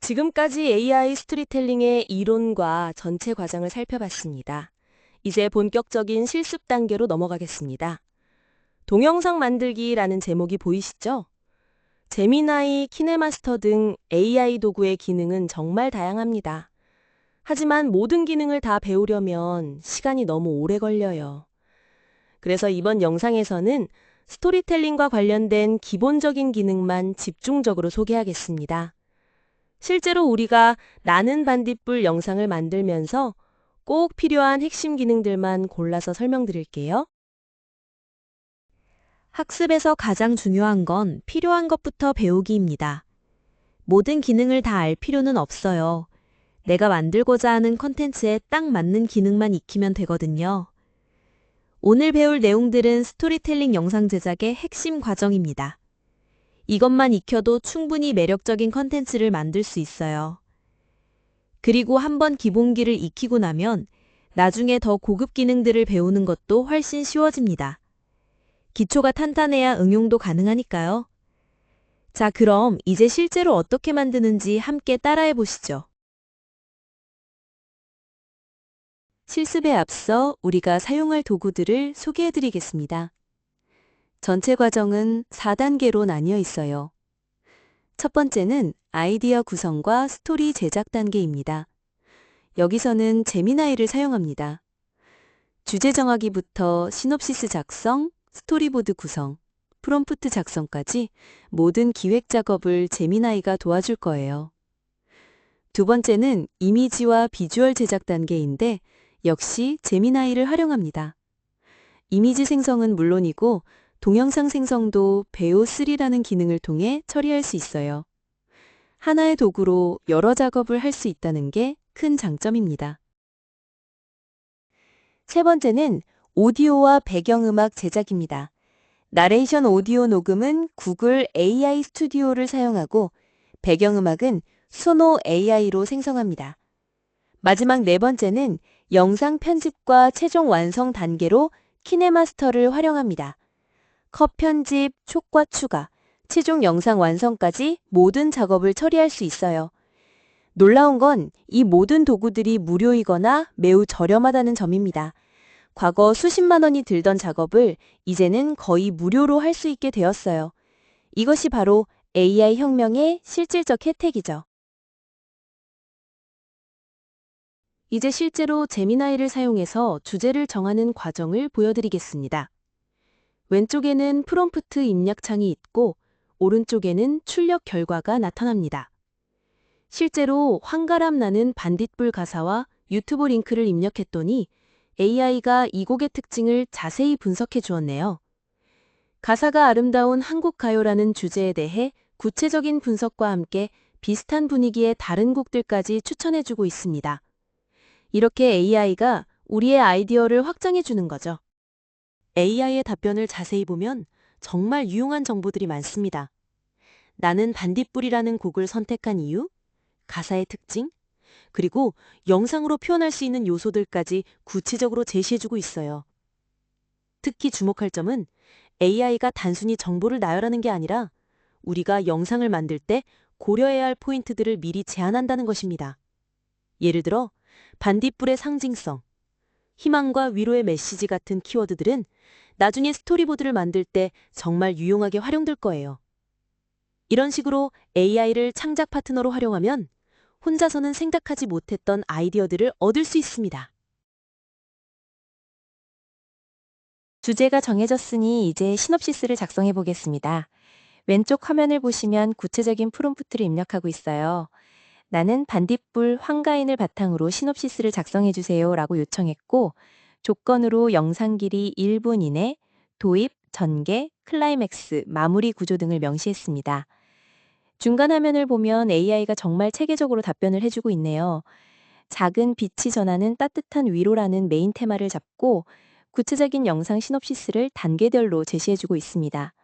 지금까지 AI 스토리텔링의 이론과 전체 과정을 살펴봤습니다. 이제 본격적인 실습 단계로 넘어가겠습니다. 동영상 만들기라는 제목이 보이시죠? 제미나이, 키네마스터 등 AI 도구의 기능은 정말 다양합니다. 하지만 모든 기능을 다 배우려면 시간이 너무 오래 걸려요. 그래서 이번 영상에서는 스토리텔링과 관련된 기본적인 기능만 집중적으로 소개하겠습니다. 실제로 우리가 나는 반딧불 영상을 만들면서 꼭 필요한 핵심 기능들만 골라서 설명드릴게요. 학습에서 가장 중요한 건 필요한 것부터 배우기입니다. 모든 기능을 다 알 필요는 없어요. 내가 만들고자 하는 컨텐츠에 딱 맞는 기능만 익히면 되거든요. 오늘 배울 내용들은 스토리텔링 영상 제작의 핵심 과정입니다. 이것만 익혀도 충분히 매력적인 컨텐츠를 만들 수 있어요. 그리고 한번 기본기를 익히고 나면 나중에 더 고급 기능들을 배우는 것도 훨씬 쉬워집니다. 기초가 탄탄해야 응용도 가능하니까요. 자, 그럼 이제 실제로 어떻게 만드는지 함께 따라해 보시죠. 실습에 앞서 우리가 사용할 도구들을 소개해 드리겠습니다. 전체 과정은 4단계로 나뉘어 있어요. 첫 번째는 아이디어 구성과 스토리 제작 단계입니다. 여기서는 제미나이를 사용합니다. 주제 정하기부터 시놉시스 작성, 스토리보드 구성, 프롬프트 작성까지 모든 기획 작업을 제미나이가 도와줄 거예요. 두 번째는 이미지와 비주얼 제작 단계인데 역시 제미나이를 활용합니다. 이미지 생성은 물론이고 동영상 생성도 베오3라는 기능을 통해 처리할 수 있어요. 하나의 도구로 여러 작업을 할 수 있다는 게 큰 장점입니다. 세 번째는 오디오와 배경음악 제작입니다. 나레이션 오디오 녹음은 구글 AI 스튜디오를 사용하고 배경음악은 수노 AI로 생성합니다. 마지막 네 번째는 영상 편집과 최종 완성 단계로 키네마스터를 활용합니다. 컷 편집, 촉과 추가, 최종 영상 완성까지 모든 작업을 처리할 수 있어요. 놀라운 건 이 모든 도구들이 무료이거나 매우 저렴하다는 점입니다. 과거 수십만 원이 들던 작업을 이제는 거의 무료로 할 수 있게 되었어요. 이것이 바로 AI 혁명의 실질적 혜택이죠. 이제 실제로 제미나이를 사용해서 주제를 정하는 과정을 보여드리겠습니다. 왼쪽에는 프롬프트 입력창이 있고 오른쪽에는 출력 결과가 나타납니다. 실제로 황가람 나는 반딧불 가사와 유튜브 링크를 입력했더니 AI가 이 곡의 특징을 자세히 분석해 주었네요. 가사가 아름다운 한국 가요라는 주제에 대해 구체적인 분석과 함께 비슷한 분위기의 다른 곡들까지 추천해 주고 있습니다. 이렇게 AI가 우리의 아이디어를 확장해 주는 거죠. AI의 답변을 자세히 보면 정말 유용한 정보들이 많습니다. 나는 반딧불이라는 곡을 선택한 이유, 가사의 특징, 그리고 영상으로 표현할 수 있는 요소들까지 구체적으로 제시해주고 있어요. 특히 주목할 점은 AI가 단순히 정보를 나열하는 게 아니라 우리가 영상을 만들 때 고려해야 할 포인트들을 미리 제안한다는 것입니다. 예를 들어 반딧불의 상징성, 희망과 위로의 메시지 같은 키워드들은 나중에 스토리보드를 만들 때 정말 유용하게 활용될 거예요. 이런 식으로 AI를 창작 파트너로 활용하면 혼자서는 생각하지 못했던 아이디어들을 얻을 수 있습니다. 주제가 정해졌으니 이제 시놉시스를 작성해 보겠습니다. 왼쪽 화면을 보시면 구체적인 프롬프트를 입력하고 있어요. 나는 반딧불 황가인을 바탕으로 시놉시스를 작성해 주세요 라고 요청했고 조건으로 영상 길이 1분 이내, 도입, 전개, 클라이맥스, 마무리 구조 등을 명시했습니다. 중간 화면을 보면 AI가 정말 체계적으로 답변을 해주고 있네요. 작은 빛이 전하는 따뜻한 위로라는 메인 테마를 잡고 구체적인 영상 시놉시스를 단계별로 제시해주고 있습니다.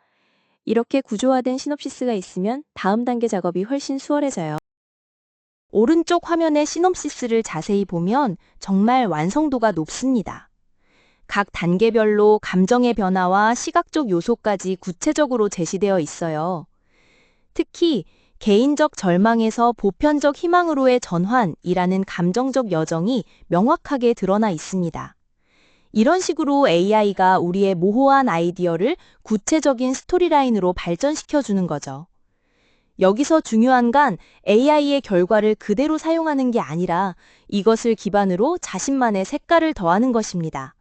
이렇게 구조화된 시놉시스가 있으면 다음 단계 작업이 훨씬 수월해져요. 오른쪽 화면의 시놉시스를 자세히 보면 정말 완성도가 높습니다. 각 단계별로 감정의 변화와 시각적 요소까지 구체적으로 제시되어 있어요. 특히 개인적 절망에서 보편적 희망으로의 전환이라는 감정적 여정이 명확하게 드러나 있습니다. 이런 식으로 AI가 우리의 모호한 아이디어를 구체적인 스토리라인으로 발전시켜주는 거죠. 여기서 중요한 건 AI의 결과를 그대로 사용하는 게 아니라 이것을 기반으로 자신만의 색깔을 더하는 것입니다.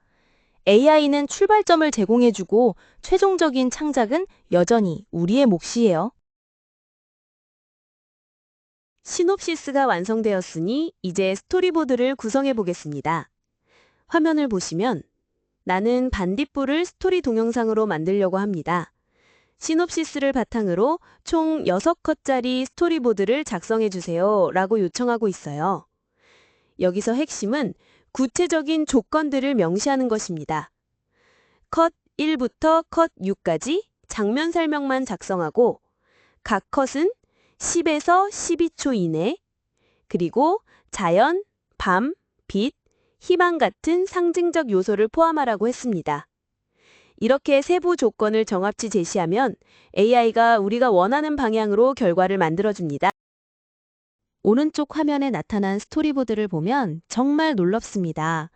AI는 출발점을 제공해주고 최종적인 창작은 여전히 우리의 몫이에요. 시놉시스가 완성되었으니 이제 스토리보드를 구성해 보겠습니다. 화면을 보시면 나는 반딧불을 스토리 동영상으로 만들려고 합니다. 시놉시스를 바탕으로 총 6컷짜리 스토리보드를 작성해 주세요 라고 요청하고 있어요. 여기서 핵심은 구체적인 조건들을 명시하는 것입니다. 컷 1부터 컷 6까지 장면 설명만 작성하고 각 컷은 10에서 12초 이내, 그리고 자연, 밤, 빛, 희망 같은 상징적 요소를 포함하라고 했습니다. 이렇게 세부 조건을 정합치 제시하면 AI가 우리가 원하는 방향으로 결과를 만들어줍니다. 오른쪽 화면에 나타난 스토리보드를 보면 정말 놀랍습니다.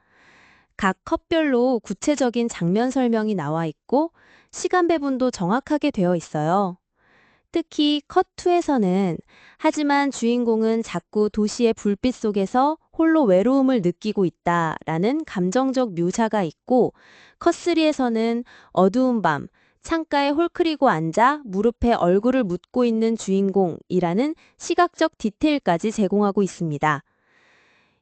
각 컷별로 구체적인 장면 설명이 나와 있고 시간 배분도 정확하게 되어 있어요. 특히 컷2에서는 하지만 주인공은 자꾸 도시의 불빛 속에서 홀로 외로움을 느끼고 있다라는 감정적 묘사가 있고 컷3에서는 어두운 밤, 창가에 홀크리고 앉아 무릎에 얼굴을 묻고 있는 주인공이라는 시각적 디테일까지 제공하고 있습니다.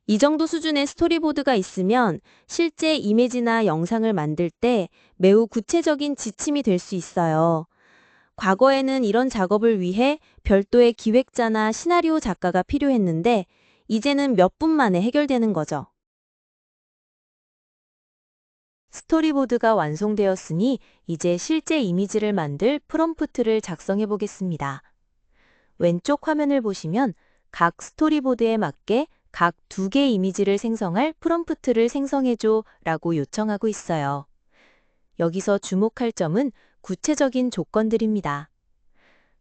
이 정도 수준의 스토리보드가 있으면 실제 이미지나 영상을 만들 때 매우 구체적인 지침이 될 수 있어요. 과거에는 이런 작업을 위해 별도의 기획자나 시나리오 작가가 필요했는데 이제는 몇 분 만에 해결되는 거죠. 스토리보드가 완성되었으니 이제 실제 이미지를 만들 프롬프트를 작성해 보겠습니다. 왼쪽 화면을 보시면 각 스토리보드에 맞게 각 2개 이미지를 생성할 프롬프트를 생성해줘 라고 요청하고 있어요. 여기서 주목할 점은 구체적인 조건들입니다.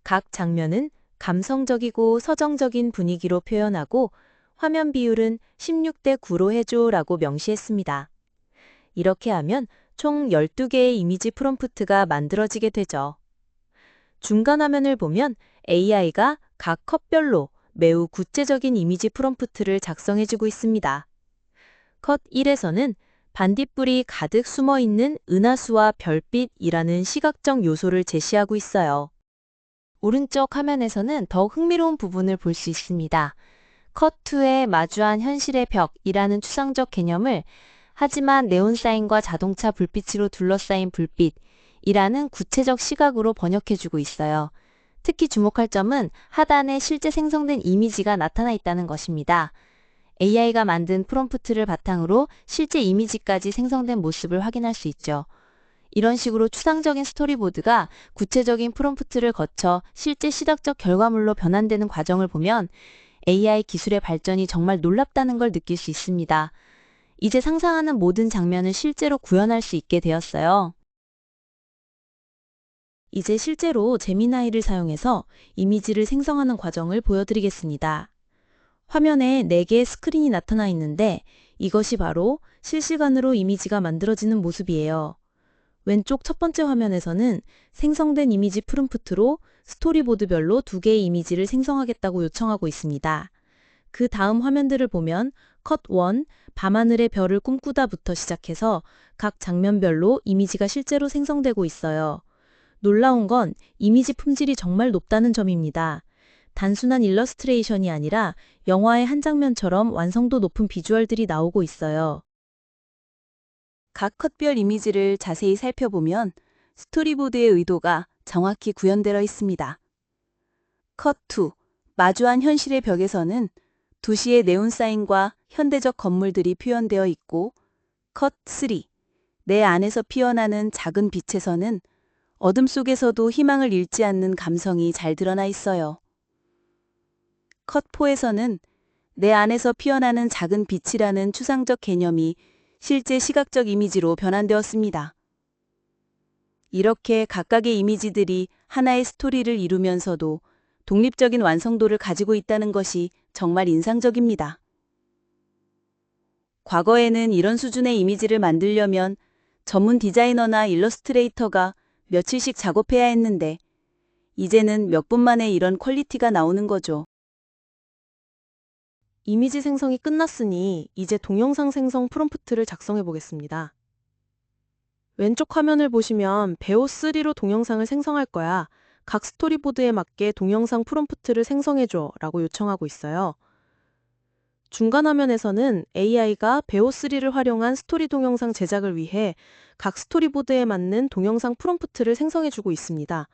각 장면은 감성적이고 서정적인 분위기로 표현하고 화면 비율은 16:9로 해줘 라고 명시했습니다. 이렇게 하면 총 12개의 이미지 프롬프트가 만들어지게 되죠. 중간 화면을 보면 AI가 각 컷별로 매우 구체적인 이미지 프롬프트를 작성해주고 있습니다. 컷 1에서는 반딧불이 가득 숨어있는 은하수와 별빛이라는 시각적 요소를 제시하고 있어요. 오른쪽 화면에서는 더욱 흥미로운 부분을 볼 수 있습니다. 컷2에 마주한 현실의 벽이라는 추상적 개념을 하지만 네온사인과 자동차 불빛으로 둘러싸인 불빛이라는 구체적 시각으로 번역해주고 있어요. 특히 주목할 점은 하단에 실제 생성된 이미지가 나타나 있다는 것입니다. AI가 만든 프롬프트를 바탕으로 실제 이미지까지 생성된 모습을 확인할 수 있죠. 이런 식으로 추상적인 스토리보드가 구체적인 프롬프트를 거쳐 실제 시각적 결과물로 변환되는 과정을 보면 AI 기술의 발전이 정말 놀랍다는 걸 느낄 수 있습니다. 이제 상상하는 모든 장면을 실제로 구현할 수 있게 되었어요. 이제 실제로 제미나이를 사용해서 이미지를 생성하는 과정을 보여드리겠습니다. 화면에 4개의 스크린이 나타나 있는데 이것이 바로 실시간으로 이미지가 만들어지는 모습이에요. 왼쪽 첫 번째 화면에서는 생성된 이미지 프롬프트로 스토리보드별로 2개의 이미지를 생성하겠다고 요청하고 있습니다. 그 다음 화면들을 보면 컷 1, 밤하늘의 별을 꿈꾸다부터 시작해서 각 장면별로 이미지가 실제로 생성되고 있어요. 놀라운 건 이미지 품질이 정말 높다는 점입니다. 단순한 일러스트레이션이 아니라 영화의 한 장면처럼 완성도 높은 비주얼들이 나오고 있어요. 각 컷별 이미지를 자세히 살펴보면 스토리보드의 의도가 정확히 구현되어 있습니다. 컷 2, 마주한 현실의 벽에서는 도시의 네온사인과 현대적 건물들이 표현되어 있고 컷 3, 내 안에서 피어나는 작은 빛에서는 어둠 속에서도 희망을 잃지 않는 감성이 잘 드러나 있어요. 컷4에서는 내 안에서 피어나는 작은 빛이라는 추상적 개념이 실제 시각적 이미지로 변환되었습니다. 이렇게 각각의 이미지들이 하나의 스토리를 이루면서도 독립적인 완성도를 가지고 있다는 것이 정말 인상적입니다. 과거에는 이런 수준의 이미지를 만들려면 전문 디자이너나 일러스트레이터가 며칠씩 작업해야 했는데 이제는 몇 분 만에 이런 퀄리티가 나오는 거죠. 이미지 생성이 끝났으니 이제 동영상 생성 프롬프트를 작성해 보겠습니다. 왼쪽 화면을 보시면 베오3로 동영상을 생성할 거야. 각 스토리보드에 맞게 동영상 프롬프트를 생성해줘 라고 요청하고 있어요. 중간 화면에서는 AI가 베오3를 활용한 스토리 동영상 제작을 위해 각 스토리보드에 맞는 동영상 프롬프트를 생성해주고 있습니다.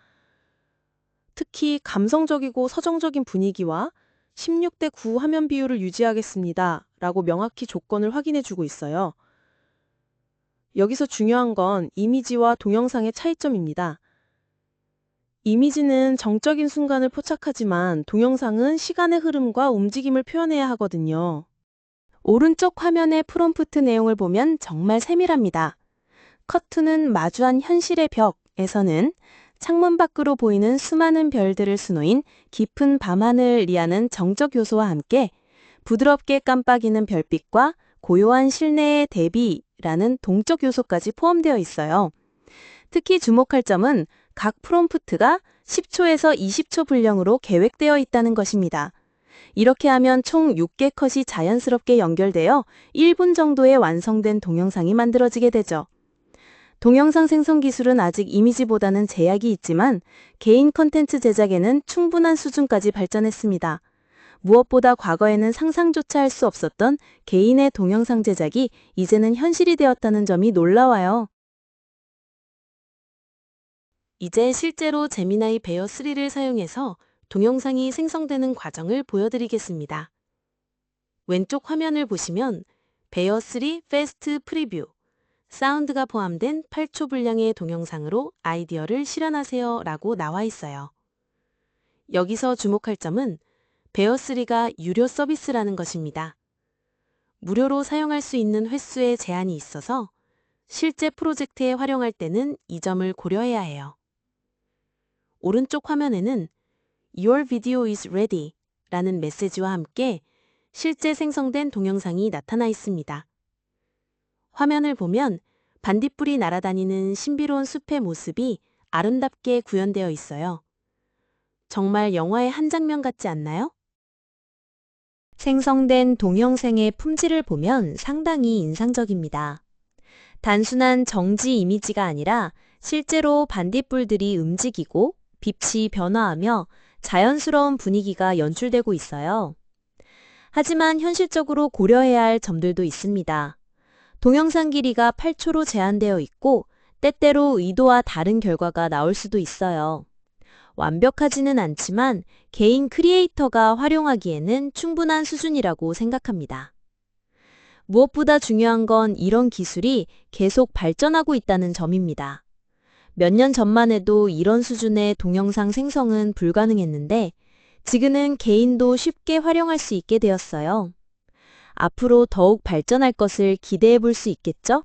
특히 감성적이고 서정적인 분위기와 16:9 화면 비율을 유지하겠습니다 라고 명확히 조건을 확인해주고 있어요. 여기서 중요한 건 이미지와 동영상의 차이점입니다. 이미지는 정적인 순간을 포착하지만 동영상은 시간의 흐름과 움직임을 표현해야 하거든요. 오른쪽 화면의 프롬프트 내용을 보면 정말 세밀합니다. 컷2는 마주한 현실의 벽에서는 창문 밖으로 보이는 수많은 별들을 수놓인 깊은 밤하늘이라는 정적 요소와 함께 부드럽게 깜빡이는 별빛과 고요한 실내의 대비라는 동적 요소까지 포함되어 있어요. 특히 주목할 점은 각 프롬프트가 10초에서 20초 분량으로 계획되어 있다는 것입니다. 이렇게 하면 총 6개 컷이 자연스럽게 연결되어 1분 정도의 완성된 동영상이 만들어지게 되죠. 동영상 생성 기술은 아직 이미지보다는 제약이 있지만 개인 컨텐츠 제작에는 충분한 수준까지 발전했습니다. 무엇보다 과거에는 상상조차 할 수 없었던 개인의 동영상 제작이 이제는 현실이 되었다는 점이 놀라워요. 이제 실제로 제미나이 베어 3를 사용해서 동영상이 생성되는 과정을 보여드리겠습니다. 왼쪽 화면을 보시면 베어 3 패스트 프리뷰, 사운드가 포함된 8초 분량의 동영상으로 아이디어를 실현하세요 라고 나와 있어요. 여기서 주목할 점은 베어3가 유료 서비스라는 것입니다. 무료로 사용할 수 있는 횟수에 제한이 있어서 실제 프로젝트에 활용할 때는 이 점을 고려해야 해요. 오른쪽 화면에는 Your video is ready 라는 메시지와 함께 실제 생성된 동영상이 나타나 있습니다. 화면을 보면 반딧불이 날아다니는 신비로운 숲의 모습이 아름답게 구현되어 있어요. 정말 영화의 한 장면 같지 않나요? 생성된 동영상의 품질을 보면 상당히 인상적입니다. 단순한 정지 이미지가 아니라 실제로 반딧불들이 움직이고 빛이 변화하며 자연스러운 분위기가 연출되고 있어요. 하지만 현실적으로 고려해야 할 점들도 있습니다. 동영상 길이가 8초로 제한되어 있고 때때로 의도와 다른 결과가 나올 수도 있어요. 완벽하지는 않지만 개인 크리에이터가 활용하기에는 충분한 수준이라고 생각합니다. 무엇보다 중요한 건 이런 기술이 계속 발전하고 있다는 점입니다. 몇 년 전만 해도 이런 수준의 동영상 생성은 불가능했는데 지금은 개인도 쉽게 활용할 수 있게 되었어요. 앞으로 더욱 발전할 것을 기대해 볼 수 있겠죠?